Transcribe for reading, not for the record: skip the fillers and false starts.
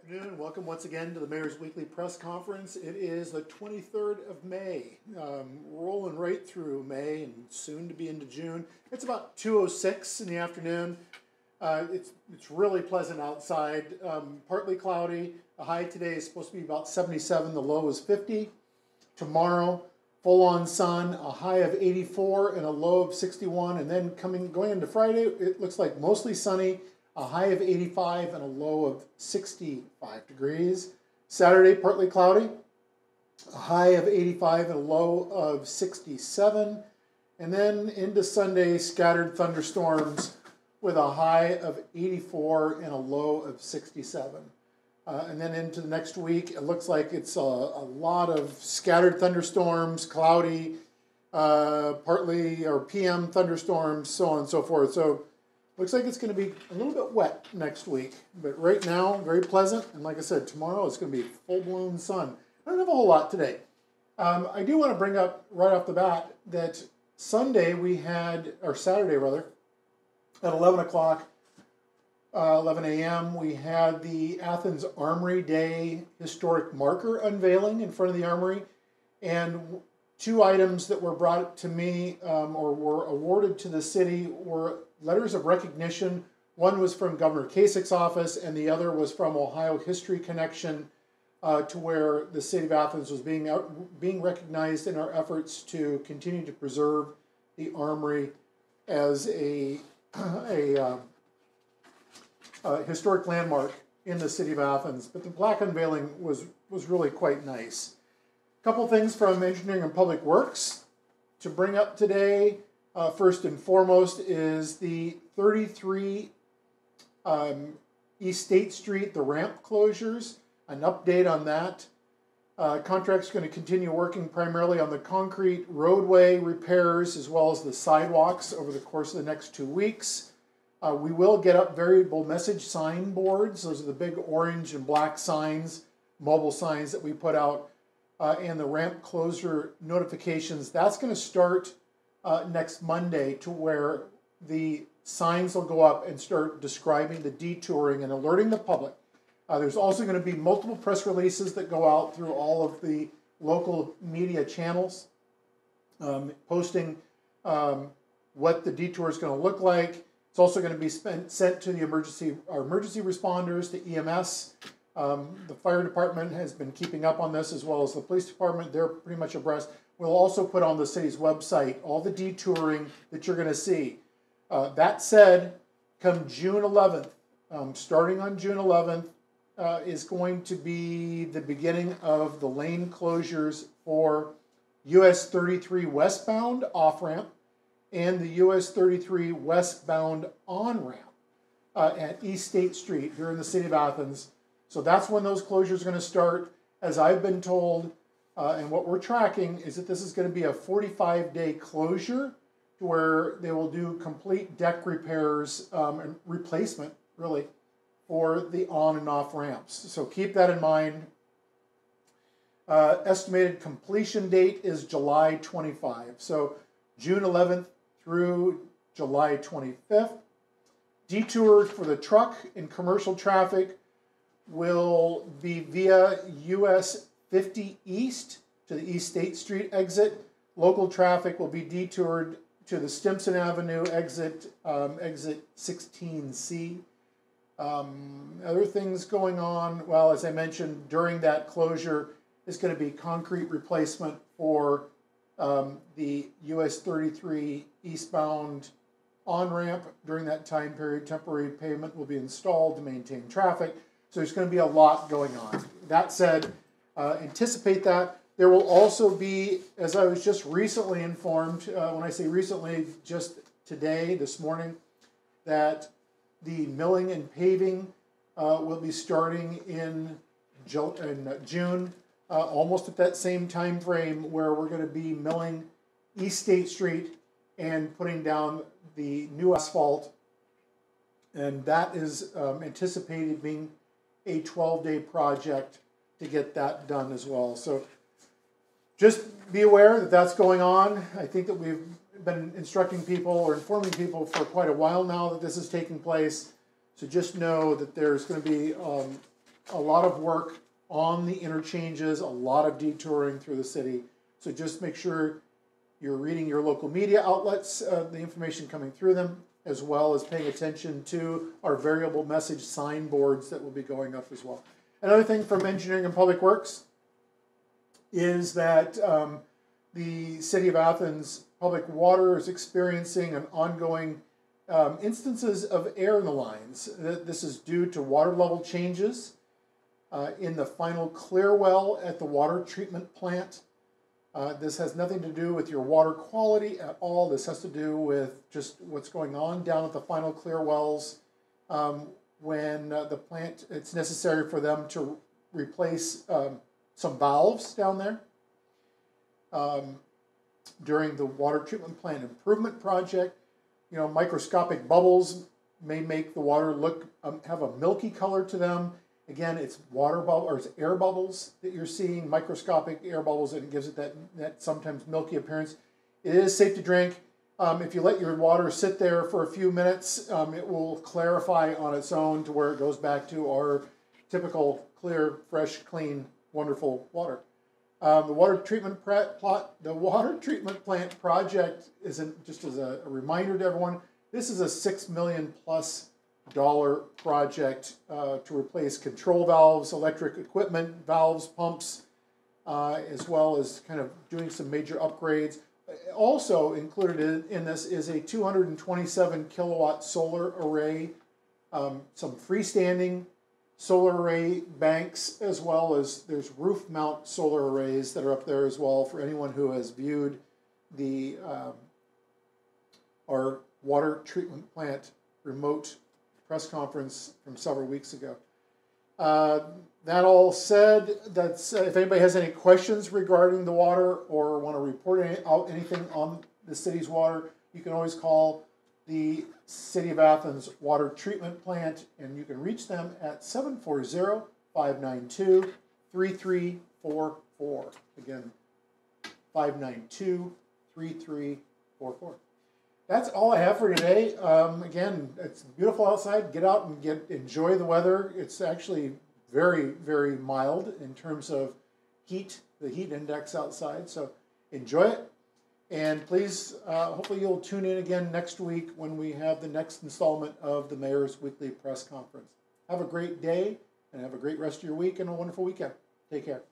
afternoon. Welcome once again to the Mayor's Weekly Press Conference. It is the 23rd of May. Rolling right through May and soon to be into June. It's about 2:06 in the afternoon. It's really pleasant outside. Partly cloudy. The high today is supposed to be about 77. The low is 50. Tomorrow, full-on sun, a high of 84 and a low of 61. And then going into Friday, it looks like mostly sunny. A high of 85 and a low of 65 degrees. Saturday, partly cloudy. A high of 85 and a low of 67. And then into Sunday, scattered thunderstorms with a high of 84 and a low of 67. And then into the next week, it looks like it's a lot of scattered thunderstorms, cloudy, partly or PM thunderstorms, so on and so forth. So looks like it's going to be a little bit wet next week, but right now, very pleasant. And like I said, tomorrow it's going to be full-blown sun. I don't have a whole lot today. I do want to bring up right off the bat that Saturday rather, at 11 o'clock, 11 a.m., we had the Athens Armory Day historic marker unveiling in front of the Armory. And two items that were brought to me or were awarded to the city were letters of recognition. One was from Governor Kasich's office, and the other was from Ohio History Connection, to where the city of Athens was being recognized in our efforts to continue to preserve the Armory as a historic landmark in the city of Athens. But the plaque unveiling was really quite nice. A couple things from Engineering and Public Works to bring up today. First and foremost is the 33 East State Street, the ramp closures. An update on that. Contract's going to continue working primarily on the concrete roadway repairs as well as the sidewalks over the course of the next 2 weeks. We will get up variable message sign boards. Those are the big orange and black signs, mobile signs that we put out, and the ramp closure notifications. That's going to start next Monday, to where the signs will go up and start describing the detouring and alerting the public. There's also going to be multiple press releases that go out through all of the local media channels, posting what the detour is going to look like. It's also going to be sent to the emergency responders, the EMS. The fire department has been keeping up on this, as well as the police department. They're pretty much abreast. We'll also put on the city's website all the detouring that you're going to see. That said, come June 11th, starting on June 11th, is going to be the beginning of the lane closures for US 33 westbound off-ramp and the US 33 westbound on-ramp at East State Street here in the city of Athens. So that's when those closures are going to start. As I've been told, and what we're tracking is that this is going to be a 45-day closure, to where they will do complete deck repairs and replacement, really, for the on and off ramps. So keep that in mind. Estimated completion date is July 25. So June 11th through July 25th. Detour for the truck and commercial traffic will be via US 50 East to the East State Street exit. Local traffic will be detoured to the Stimson Avenue exit, exit 16C. Other things going on, well, as I mentioned, during that closure is going to be concrete replacement for the US 33 eastbound on-ramp. During that time period, temporary pavement will be installed to maintain traffic. So there's going to be a lot going on. That said, anticipate that. There will also be, as I was just recently informed, when I say recently, just today, this morning, that the milling and paving will be starting in June, almost at that same time frame, where we're going to be milling East State Street and putting down the new asphalt. And that is anticipated being a 12-day project to get that done as well. So just be aware that that's going on. I think that we've been instructing people or informing people for quite a while now that this is taking place. So just know that there's going to be a lot of work on the interchanges, a lot of detouring through the city. So just make sure you're reading your local media outlets, the information coming through them, as well as paying attention to our variable message signboards that will be going up as well. Another thing from Engineering and Public Works is that the City of Athens Public Water is experiencing an ongoing instances of air in the lines. This is due to water level changes in the final clear well at the water treatment plant. This has nothing to do with your water quality at all. This has to do with just what's going on down at the final clear wells when the plant, it's necessary for them to replace some valves down there during the water treatment plant improvement project. You know, microscopic bubbles may make the water look, have a milky color to them. Again, it's water bubble or it's air bubbles that you're seeing, microscopic air bubbles, and it gives it that sometimes milky appearance. It is safe to drink. If you let your water sit there for a few minutes, it will clarify on its own to where it goes back to our typical clear, fresh, clean, wonderful water. The water treatment plant project isn't, just as a reminder to everyone, this is a $6 million+ project to replace control valves, electric equipment, valves, pumps, as well as kind of doing some major upgrades. Also included in this is a 227 kilowatt solar array, some freestanding solar array banks, as well as there's roof mount solar arrays that are up there as well for anyone who has viewed the our water treatment plant remote press conference from several weeks ago. That all said, that's if anybody has any questions regarding the water or want to report out anything on the city's water, you can always call the City of Athens Water Treatment Plant, and you can reach them at 740-592-3344. Again, 592-3344. That's all I have for today. Again, it's beautiful outside. Get out and enjoy the weather. It's actually very, very mild in terms of heat, the heat index outside. So enjoy it. And please, hopefully you'll tune in again next week when we have the next installment of the Mayor's Weekly Press Conference. Have a great day and have a great rest of your week and a wonderful weekend. Take care.